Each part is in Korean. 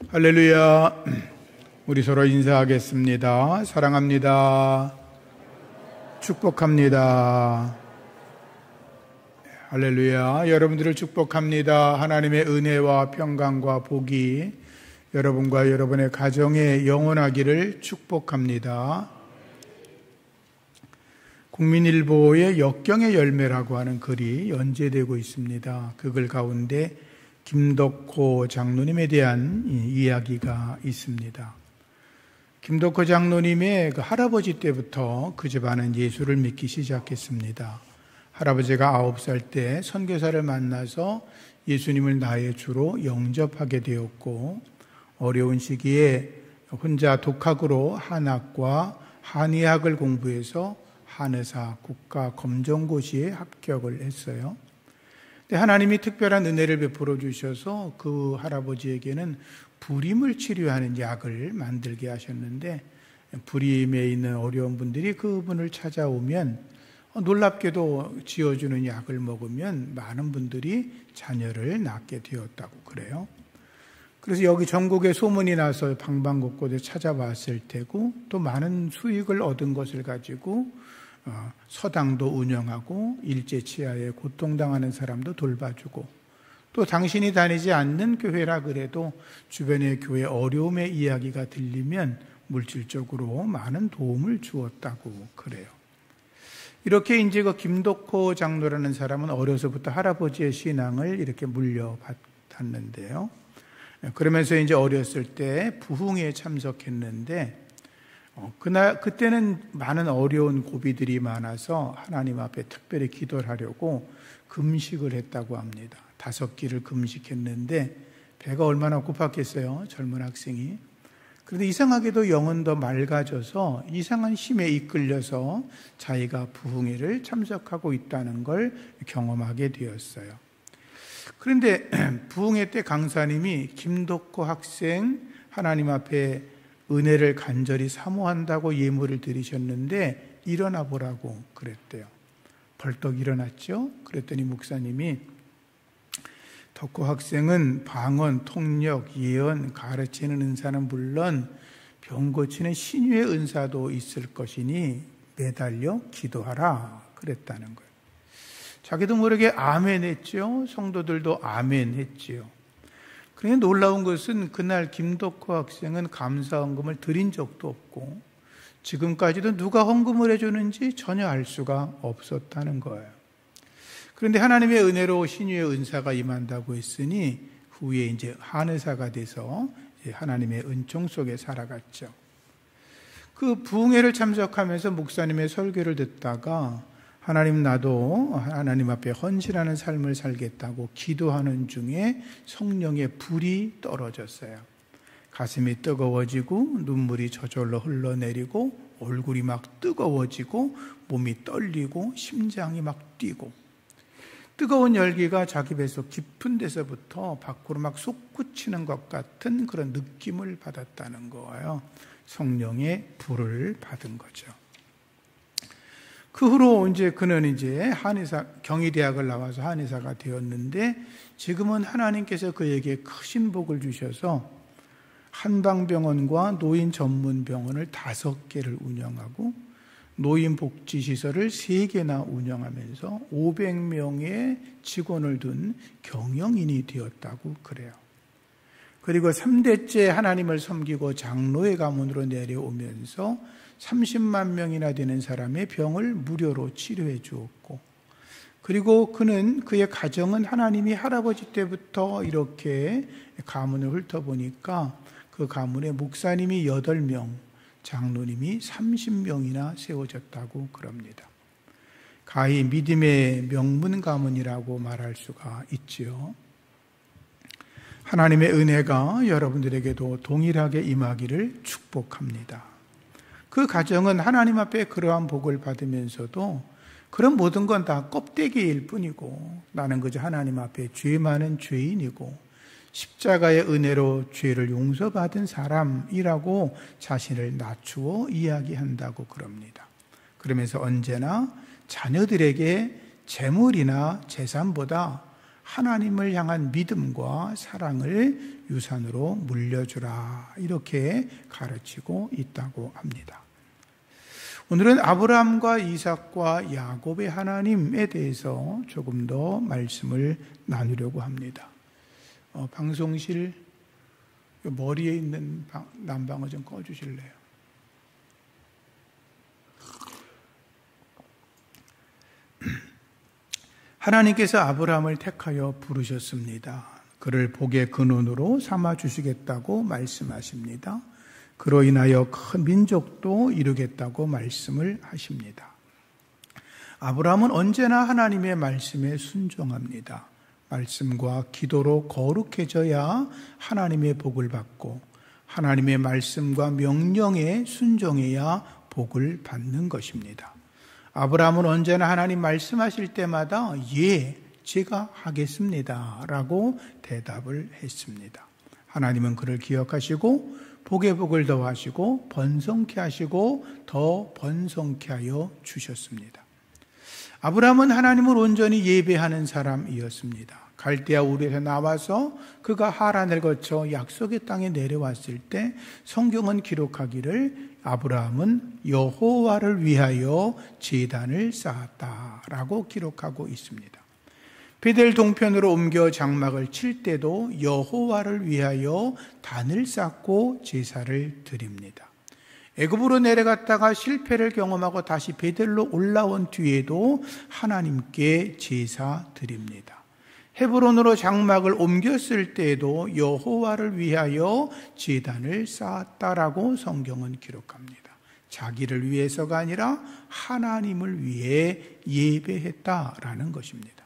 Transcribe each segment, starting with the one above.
할렐루야. 우리 서로 인사하겠습니다. 사랑합니다. 축복합니다. 할렐루야. 여러분들을 축복합니다. 하나님의 은혜와 평강과 복이 여러분과 여러분의 가정에 영원하기를 축복합니다. 국민일보의 역경의 열매라고 하는 글이 연재되고 있습니다. 그 글 가운데 김덕호 장로님에 대한 이야기가 있습니다. 김덕호 장로님의 그 할아버지 때부터 그 집안은 예수를 믿기 시작했습니다. 할아버지가 9살 때 선교사를 만나서 예수님을 나의 주로 영접하게 되었고, 어려운 시기에 혼자 독학으로 한학과 한의학을 공부해서 한의사 국가검정고시에 합격을 했어요. 하나님이 특별한 은혜를 베풀어 주셔서 그 할아버지에게는 불임을 치료하는 약을 만들게 하셨는데, 불임에 있는 어려운 분들이 그분을 찾아오면 놀랍게도 지어주는 약을 먹으면 많은 분들이 자녀를 낳게 되었다고 그래요. 그래서 여기 전국에 소문이 나서 방방곡곡에 찾아왔을 테고, 또 많은 수익을 얻은 것을 가지고 서당도 운영하고 일제치하에 고통당하는 사람도 돌봐주고, 또 당신이 다니지 않는 교회라 그래도 주변의 교회 어려움의 이야기가 들리면 물질적으로 많은 도움을 주었다고 그래요. 이렇게 이제 그 김덕호 장로라는 사람은 어려서부터 할아버지의 신앙을 이렇게 물려받았는데요. 그러면서 이제 어렸을 때 부흥회에 참석했는데, 그때는 많은 어려운 고비들이 많아서 하나님 앞에 특별히 기도를 하려고 금식을 했다고 합니다. 5끼를 금식했는데 배가 얼마나 고팠겠어요, 젊은 학생이. 그런데 이상하게도 영은 더 맑아져서 이상한 힘에 이끌려서 자기가 부흥회를 참석하고 있다는 걸 경험하게 되었어요. 그런데 부흥회 때 강사님이 김덕호 학생 하나님 앞에 은혜를 간절히 사모한다고 예물을 드리셨는데 일어나 보라고 그랬대요. 벌떡 일어났죠. 그랬더니 목사님이 덕호 학생은 방언, 통역, 예언, 가르치는 은사는 물론 병 고치는 신유의 은사도 있을 것이니 매달려 기도하라 그랬다는 거예요. 자기도 모르게 아멘 했죠. 성도들도 아멘 했지요. 그런데 놀라운 것은 그날 김덕호 학생은 감사헌금을 드린 적도 없고 지금까지도 누가 헌금을 해주는지 전혀 알 수가 없었다는 거예요. 그런데 하나님의 은혜로 신유의 은사가 임한다고 했으니 후에 이제 한의사가 돼서 하나님의 은총 속에 살아갔죠. 그 부흥회를 참석하면서 목사님의 설교를 듣다가 하나님, 나도 하나님 앞에 헌신하는 삶을 살겠다고 기도하는 중에 성령의 불이 떨어졌어요. 가슴이 뜨거워지고 눈물이 저절로 흘러내리고 얼굴이 막 뜨거워지고 몸이 떨리고 심장이 막 뛰고, 뜨거운 열기가 자기 뱃속 깊은 데서부터 밖으로 막 솟구치는 것 같은 그런 느낌을 받았다는 거예요. 성령의 불을 받은 거죠. 그 후로 이제 그는 이제 한의사, 경희대학을 나와서 한의사가 되었는데, 지금은 하나님께서 그에게 크신 복을 주셔서 한방병원과 노인 전문 병원을 5개를 운영하고 노인복지시설을 3개나 운영하면서 500명의 직원을 둔 경영인이 되었다고 그래요. 그리고 3대째 하나님을 섬기고 장로의 가문으로 내려오면서 30만 명이나 되는 사람의 병을 무료로 치료해 주었고, 그리고 그의 가정은 하나님이 할아버지 때부터 이렇게 가문을 훑어보니까 그 가문에 목사님이 8명, 장로님이 30명이나 세워졌다고 그럽니다. 가히 믿음의 명문 가문이라고 말할 수가 있지요. 하나님의 은혜가 여러분들에게도 동일하게 임하기를 축복합니다. 그 가정은 하나님 앞에 그러한 복을 받으면서도 그런 모든 건 다 껍데기일 뿐이고, 나는 그저 하나님 앞에 죄 많은 죄인이고 십자가의 은혜로 죄를 용서받은 사람이라고 자신을 낮추어 이야기한다고 그럽니다. 그러면서 언제나 자녀들에게 재물이나 재산보다 하나님을 향한 믿음과 사랑을 유산으로 물려주라. 이렇게 가르치고 있다고 합니다. 오늘은 아브라함과 이삭과 야곱의 하나님에 대해서 조금 더 말씀을 나누려고 합니다. 방송실 머리에 있는 난방을 좀 꺼주실래요? 하나님께서 아브라함을 택하여 부르셨습니다. 그를 복의 근원으로 삼아 주시겠다고 말씀하십니다. 그로 인하여 큰 민족도 이루겠다고 말씀을 하십니다. 아브라함은 언제나 하나님의 말씀에 순종합니다. 말씀과 기도로 거룩해져야 하나님의 복을 받고 하나님의 말씀과 명령에 순종해야 복을 받는 것입니다. 아브라함은 언제나 하나님 말씀하실 때마다 예, 제가 하겠습니다 라고 대답을 했습니다. 하나님은 그를 기억하시고 복의 복을 더하시고 번성케 하시고 더 번성케 하여 주셨습니다. 아브라함은 하나님을 온전히 예배하는 사람이었습니다. 갈대아 우르에서 나와서 그가 하란을 거쳐 약속의 땅에 내려왔을 때 성경은 기록하기를 아브라함은 여호와를 위하여 제단을 쌓았다라고 기록하고 있습니다. 베델 동편으로 옮겨 장막을 칠 때도 여호와를 위하여 단을 쌓고 제사를 드립니다. 애굽으로 내려갔다가 실패를 경험하고 다시 베델로 올라온 뒤에도 하나님께 제사 드립니다. 헤브론으로 장막을 옮겼을 때에도 여호와를 위하여 제단을 쌓았다라고 성경은 기록합니다. 자기를 위해서가 아니라 하나님을 위해 예배했다라는 것입니다.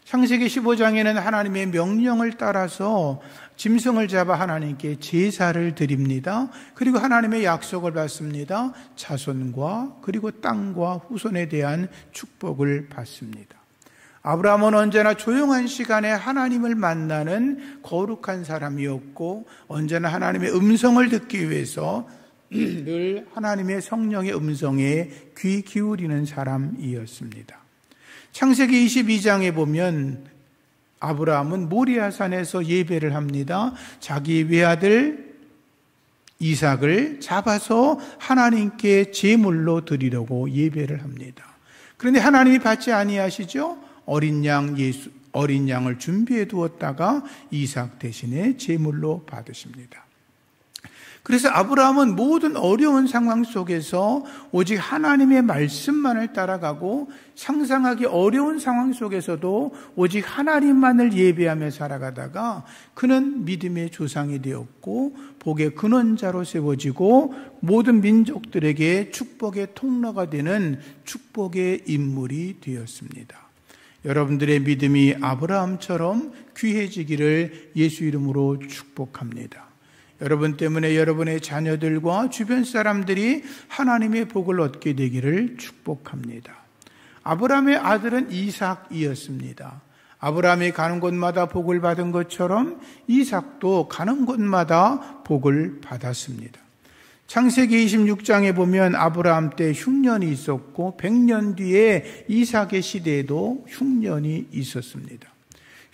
창세기 15장에는 하나님의 명령을 따라서 짐승을 잡아 하나님께 제사를 드립니다. 그리고 하나님의 약속을 받습니다. 자손과 그리고 땅과 후손에 대한 축복을 받습니다. 아브라함은 언제나 조용한 시간에 하나님을 만나는 거룩한 사람이었고 언제나 하나님의 음성을 듣기 위해서 늘 하나님의 성령의 음성에 귀 기울이는 사람이었습니다. 창세기 22장에 보면 아브라함은 모리아산에서 예배를 합니다. 자기 외아들 이삭을 잡아서 하나님께 제물로 드리려고 예배를 합니다. 그런데 하나님이 받지 아니하시죠? 어린 양을 준비해 두었다가 이삭 대신에 제물로 받으십니다. 그래서 아브라함은 모든 어려운 상황 속에서 오직 하나님의 말씀만을 따라가고 상상하기 어려운 상황 속에서도 오직 하나님만을 예배하며 살아가다가 그는 믿음의 조상이 되었고 복의 근원자로 세워지고 모든 민족들에게 축복의 통로가 되는 축복의 인물이 되었습니다. 여러분들의 믿음이 아브라함처럼 귀해지기를 예수 이름으로 축복합니다. 여러분 때문에 여러분의 자녀들과 주변 사람들이 하나님의 복을 얻게 되기를 축복합니다. 아브라함의 아들은 이삭이었습니다. 아브라함이 가는 곳마다 복을 받은 것처럼 이삭도 가는 곳마다 복을 받았습니다. 창세기 26장에 보면 아브라함 때 흉년이 있었고 100년 뒤에 이삭의 시대에도 흉년이 있었습니다.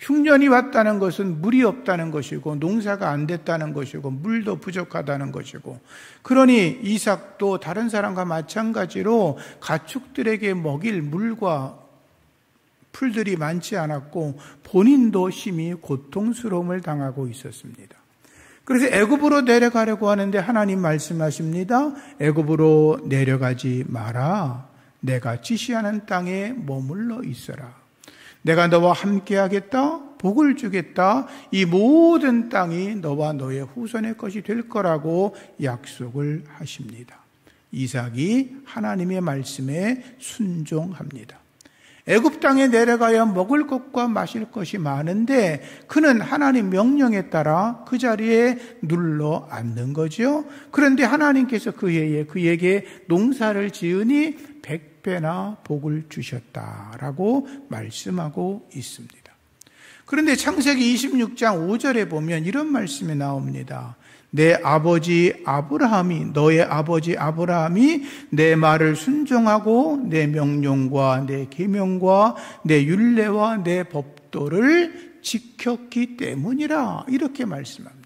흉년이 왔다는 것은 물이 없다는 것이고 농사가 안 됐다는 것이고 물도 부족하다는 것이고 그러니 이삭도 다른 사람과 마찬가지로 가축들에게 먹일 물과 풀들이 많지 않았고 본인도 심히 고통스러움을 당하고 있었습니다. 그래서 애굽으로 내려가려고 하는데 하나님 말씀하십니다. 애굽으로 내려가지 마라. 내가 지시하는 땅에 머물러 있어라. 내가 너와 함께 하겠다. 복을 주겠다. 이 모든 땅이 너와 너의 후손의 것이 될 거라고 약속을 하십니다. 이삭이 하나님의 말씀에 순종합니다. 애굽 땅에 내려가야 먹을 것과 마실 것이 많은데 그는 하나님 명령에 따라 그 자리에 눌러 앉는 거죠. 그런데 하나님께서 그에게 농사를 지으니 100배나 복을 주셨다라고 말씀하고 있습니다. 그런데 창세기 26장 5절에 보면 이런 말씀이 나옵니다. 너의 아버지 아브라함이 내 말을 순종하고 내 명령과 내 계명과 내 율례와 내 법도를 지켰기 때문이라 이렇게 말씀합니다.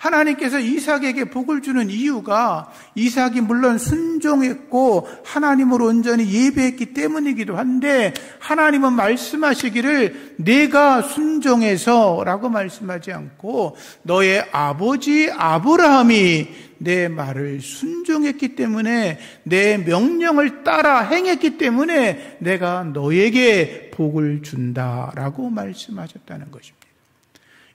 하나님께서 이삭에게 복을 주는 이유가 이삭이 물론 순종했고 하나님을 온전히 예배했기 때문이기도 한데, 하나님은 말씀하시기를 내가 순종해서 라고 말씀하지 않고 너의 아버지 아브라함이 내 말을 순종했기 때문에, 내 명령을 따라 행했기 때문에 내가 너에게 복을 준다라고 말씀하셨다는 것입니다.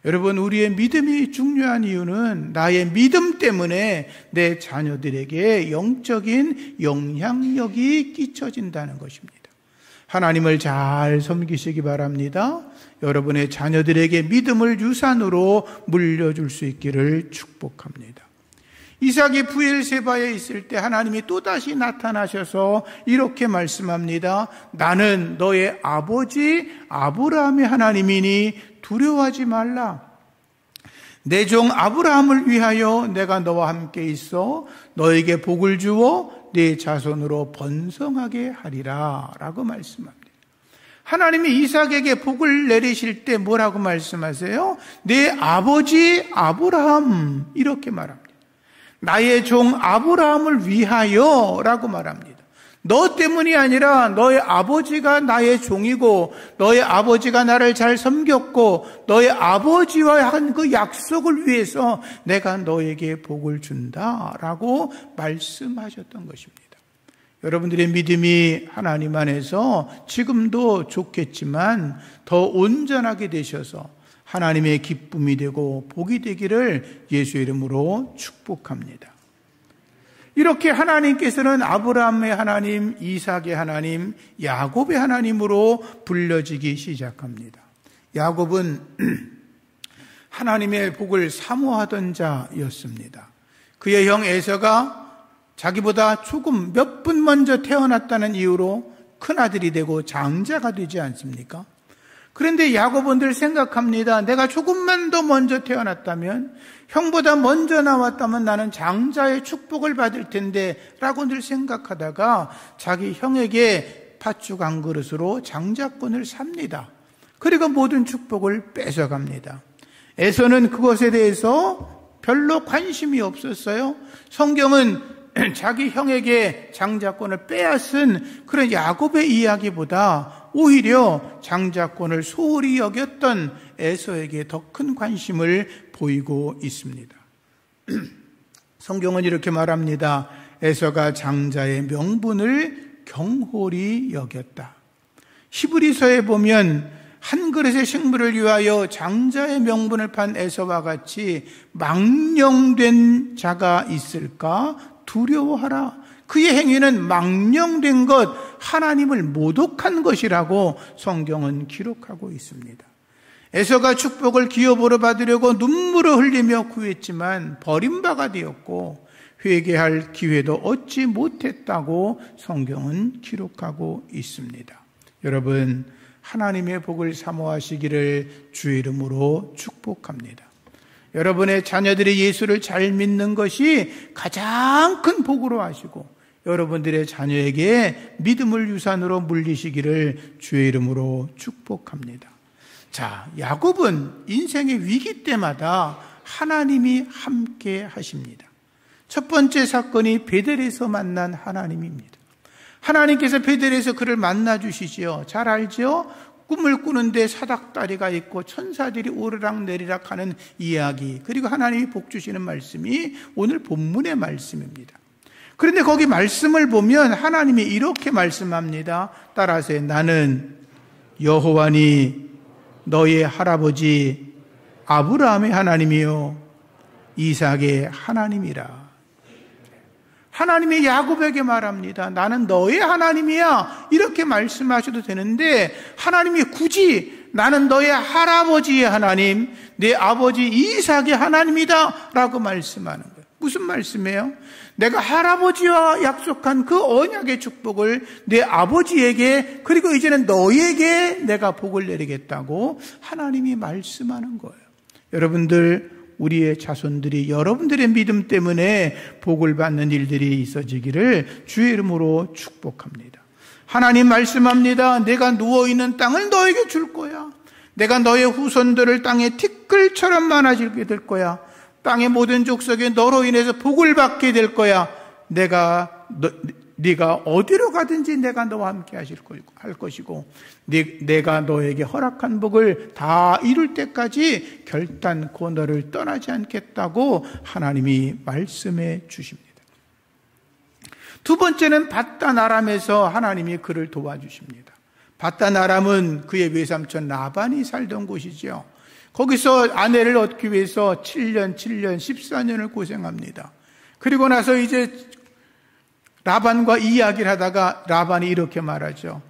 여러분, 우리의 믿음이 중요한 이유는 나의 믿음 때문에 내 자녀들에게 영적인 영향력이 끼쳐진다는 것입니다. 하나님을 잘 섬기시기 바랍니다. 여러분의 자녀들에게 믿음을 유산으로 물려줄 수 있기를 축복합니다. 이삭이 부엘세바에 있을 때 하나님이 또다시 나타나셔서 이렇게 말씀합니다. 나는 너의 아버지 아브라함의 하나님이니 두려워하지 말라. 내 종 아브라함을 위하여 내가 너와 함께 있어 너에게 복을 주어 네 자손으로 번성하게 하리라 라고 말씀합니다. 하나님이 이삭에게 복을 내리실 때 뭐라고 말씀하세요? 내 아버지 아브라함, 이렇게 말합니다. 나의 종 아브라함을 위하여 라고 말합니다. 너 때문이 아니라 너의 아버지가 나의 종이고 너의 아버지가 나를 잘 섬겼고 너의 아버지와 한 그 약속을 위해서 내가 너에게 복을 준다라고 말씀하셨던 것입니다. 여러분들의 믿음이 하나님 안에서 지금도 좋겠지만 더 온전하게 되셔서 하나님의 기쁨이 되고 복이 되기를 예수의 이름으로 축복합니다. 이렇게 하나님께서는 아브라함의 하나님, 이삭의 하나님, 야곱의 하나님으로 불려지기 시작합니다. 야곱은 하나님의 복을 사모하던 자였습니다. 그의 형 에서가 자기보다 조금 몇 분 먼저 태어났다는 이유로 큰아들이 되고 장자가 되지 않습니까? 그런데 야곱은 늘 생각합니다. 내가 조금만 더 먼저 태어났다면, 형보다 먼저 나왔다면 나는 장자의 축복을 받을 텐데 라고 늘 생각하다가 자기 형에게 팥죽 한 그릇으로 장자권을 삽니다. 그리고 모든 축복을 뺏어갑니다. 에서는 그것에 대해서 별로 관심이 없었어요. 성경은 자기 형에게 장자권을 빼앗은 그런 야곱의 이야기보다 오히려 장자권을 소홀히 여겼던 에서에게 더 큰 관심을 보이고 있습니다. 성경은 이렇게 말합니다. 에서가 장자의 명분을 경홀히 여겼다. 히브리서에 보면 한 그릇의 식물을 위하여 장자의 명분을 판 에서와 같이 망령된 자가 있을까 두려워하라. 그의 행위는 망령된 것, 하나님을 모독한 것이라고 성경은 기록하고 있습니다. 에서가 축복을 기업으로 받으려고 눈물을 흘리며 구했지만 버림바가 되었고 회개할 기회도 얻지 못했다고 성경은 기록하고 있습니다. 여러분, 하나님의 복을 사모하시기를 주의 이름으로 축복합니다. 여러분의 자녀들이 예수를 잘 믿는 것이 가장 큰 복으로 하시고 여러분들의 자녀에게 믿음을 유산으로 물리시기를 주의 이름으로 축복합니다. 자, 야곱은 인생의 위기 때마다 하나님이 함께 하십니다. 첫 번째 사건이 베델에서 만난 하나님입니다. 하나님께서 베델에서 그를 만나주시지요. 잘 알죠? 꿈을 꾸는데 사닥다리가 있고 천사들이 오르락 내리락 하는 이야기, 그리고 하나님이 복 주시는 말씀이 오늘 본문의 말씀입니다. 그런데 거기 말씀을 보면 하나님이 이렇게 말씀합니다. 따라하세요. 나는 여호와니 너의 할아버지 아브라함의 하나님이요 이삭의 하나님이라. 하나님이 야곱에게 말합니다. 나는 너의 하나님이야. 이렇게 말씀하셔도 되는데 하나님이 굳이 나는 너의 할아버지의 하나님, 내 아버지 이삭의 하나님이다 라고 말씀하는 거예요. 무슨 말씀이에요? 내가 할아버지와 약속한 그 언약의 축복을 내 아버지에게, 그리고 이제는 너에게 내가 복을 내리겠다고 하나님이 말씀하는 거예요. 여러분들, 우리의 자손들이 여러분들의 믿음 때문에 복을 받는 일들이 있어지기를 주의 이름으로 축복합니다. 하나님 말씀합니다. 내가 누워있는 땅을 너에게 줄 거야. 내가 너의 후손들을 땅에 티끌처럼 많아지게 될 거야. 땅의 모든 족속에 너로 인해서 복을 받게 될 거야. 네가 어디로 가든지 내가 너와 함께 할 것이고 내가 너에게 허락한 복을 다 이룰 때까지 결단코 너를 떠나지 않겠다고 하나님이 말씀해 주십니다. 두 번째는 밧단 아람에서 하나님이 그를 도와주십니다. 밧단 아람은 그의 외삼촌 라반이 살던 곳이죠. 거기서 아내를 얻기 위해서 7년, 14년을 고생합니다. 그리고 나서 이제 라반과 이야기를 하다가 라반이 이렇게 말하죠.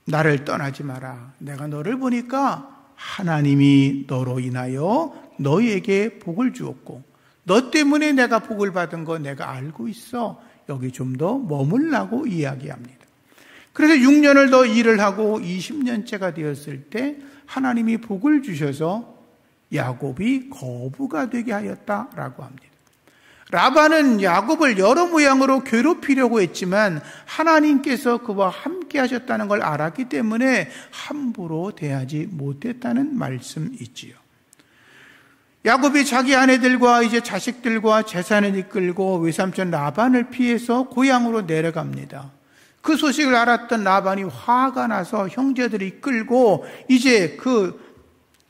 나를 떠나지 마라. 내가 너를 보니까 하나님이 너로 인하여 너희에게 복을 주었고 너 때문에 내가 복을 받은 거 내가 알고 있어. 여기 좀 더 머물라고 이야기합니다. 그래서 6년을 더 일을 하고 20년째가 되었을 때 하나님이 복을 주셔서 야곱이 거부가 되게 하였다라고 합니다. 라반은 야곱을 여러 모양으로 괴롭히려고 했지만 하나님께서 그와 함께 하셨다는 걸 알았기 때문에 함부로 대하지 못했다는 말씀이지요. 야곱이 자기 아내들과 이제 자식들과 재산을 이끌고 외삼촌 라반을 피해서 고향으로 내려갑니다. 그 소식을 알았던 라반이 화가 나서 형제들이 끌고 이제 그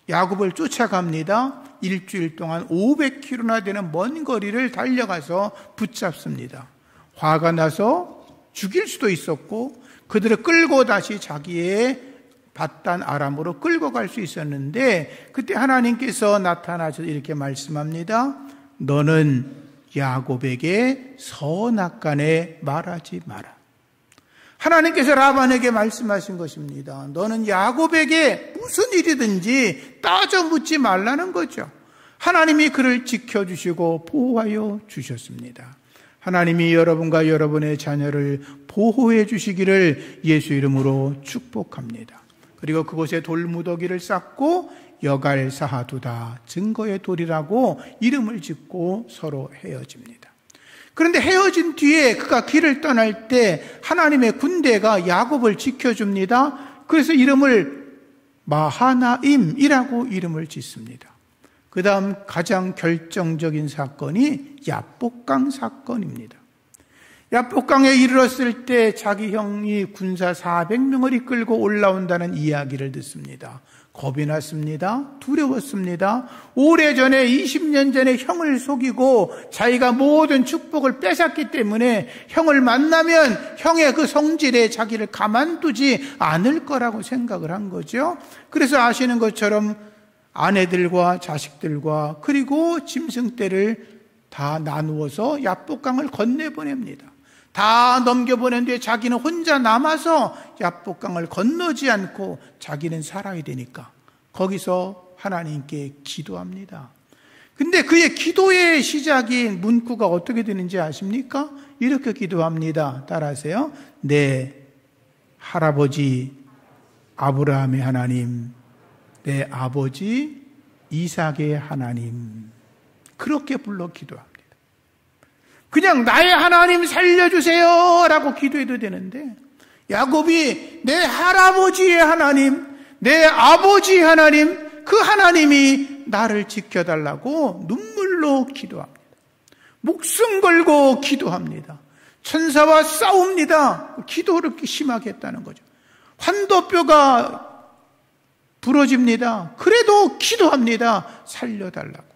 야곱을 쫓아갑니다. 일주일 동안 500km나 되는 먼 거리를 달려가서 붙잡습니다. 화가 나서 죽일 수도 있었고 그들을 끌고 다시 자기의 밧단 아람으로 끌고 갈 수 있었는데 그때 하나님께서 나타나셔서 이렇게 말씀합니다. 너는 야곱에게 선악간에 말하지 마라. 하나님께서 라반에게 말씀하신 것입니다. 너는 야곱에게 무슨 일이든지 따져 묻지 말라는 거죠. 하나님이 그를 지켜주시고 보호하여 주셨습니다. 하나님이 여러분과 여러분의 자녀를 보호해 주시기를 예수 이름으로 축복합니다. 그리고 그곳에 돌무더기를 쌓고 여갈사하두다 증거의 돌이라고 이름을 짓고 서로 헤어집니다. 그런데 헤어진 뒤에 그가 길을 떠날 때 하나님의 군대가 야곱을 지켜줍니다. 그래서 이름을 마하나임이라고 이름을 짓습니다. 그 다음 가장 결정적인 사건이 야복강 사건입니다. 야복강에 이르렀을 때 자기 형이 군사 400명을 이끌고 올라온다는 이야기를 듣습니다. 겁이 났습니다. 두려웠습니다. 오래전에 20년 전에 형을 속이고 자기가 모든 축복을 뺏었기 때문에 형을 만나면 형의 그 성질에 자기를 가만두지 않을 거라고 생각을 한 거죠. 그래서 아시는 것처럼 아내들과 자식들과 그리고 짐승떼를 다 나누어서 야복강을 건네보냅니다. 다 넘겨보낸 뒤에 자기는 혼자 남아서 야복강을 건너지 않고 자기는 살아야 되니까 거기서 하나님께 기도합니다. 근데 그의 기도의 시작인 문구가 어떻게 되는지 아십니까? 이렇게 기도합니다. 따라하세요. 내 할아버지 아브라함의 하나님, 내 아버지 이삭의 하나님, 그렇게 불러 기도합니다. 그냥 나의 하나님 살려주세요 라고 기도해도 되는데 야곱이 내 할아버지의 하나님, 내 아버지 하나님, 그 하나님이 나를 지켜달라고 눈물로 기도합니다. 목숨 걸고 기도합니다. 천사와 싸웁니다. 기도를 그렇게 심하게 했다는 거죠. 환도뼈가 부러집니다. 그래도 기도합니다. 살려달라고.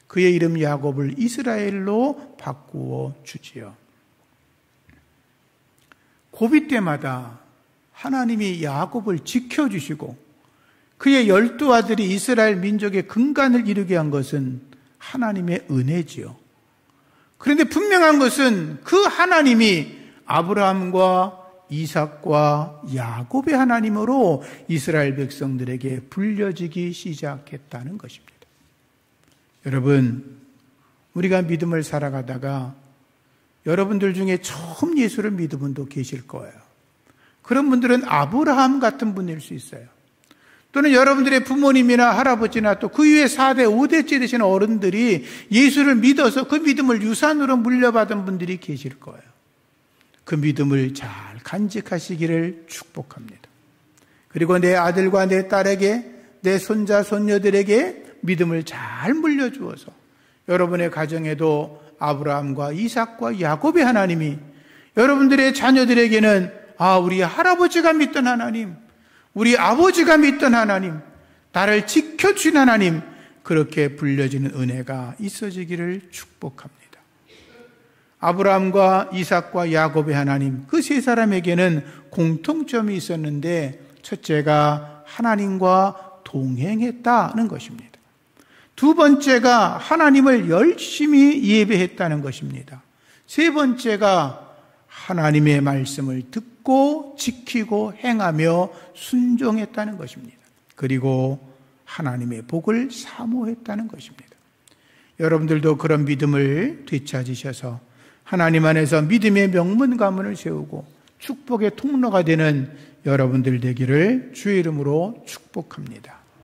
그의 이름 야곱을 이스라엘로 바꾸어 주지요. 고비 때마다 하나님이 야곱을 지켜주시고 그의 12아들이 이스라엘 민족의 근간을 이루게 한 것은 하나님의 은혜지요. 그런데 분명한 것은 그 하나님이 아브라함과 이삭과 야곱의 하나님으로 이스라엘 백성들에게 불려지기 시작했다는 것입니다. 여러분, 우리가 믿음을 살아가다가 여러분들 중에 처음 예수를 믿은 분도 계실 거예요. 그런 분들은 아브라함 같은 분일 수 있어요. 또는 여러분들의 부모님이나 할아버지나 또 그 위에 4대, 5대째 되시는 어른들이 예수를 믿어서 그 믿음을 유산으로 물려받은 분들이 계실 거예요. 그 믿음을 잘 간직하시기를 축복합니다. 그리고 내 아들과 내 딸에게, 내 손자, 손녀들에게 믿음을 잘 물려주어서 여러분의 가정에도 아브라함과 이삭과 야곱의 하나님이 여러분들의 자녀들에게는 우리 할아버지가 믿던 하나님, 우리 아버지가 믿던 하나님, 나를 지켜주신 하나님, 그렇게 불려지는 은혜가 있어지기를 축복합니다. 아브라함과 이삭과 야곱의 하나님, 그 세 사람에게는 공통점이 있었는데 첫째가 하나님과 동행했다는 것입니다. 두 번째가 하나님을 열심히 예배했다는 것입니다. 세 번째가 하나님의 말씀을 듣고 지키고 행하며 순종했다는 것입니다. 그리고 하나님의 복을 사모했다는 것입니다. 여러분들도 그런 믿음을 되찾으셔서 하나님 안에서 믿음의 명문 가문을 세우고 축복의 통로가 되는 여러분들 되기를 주의 이름으로 축복합니다.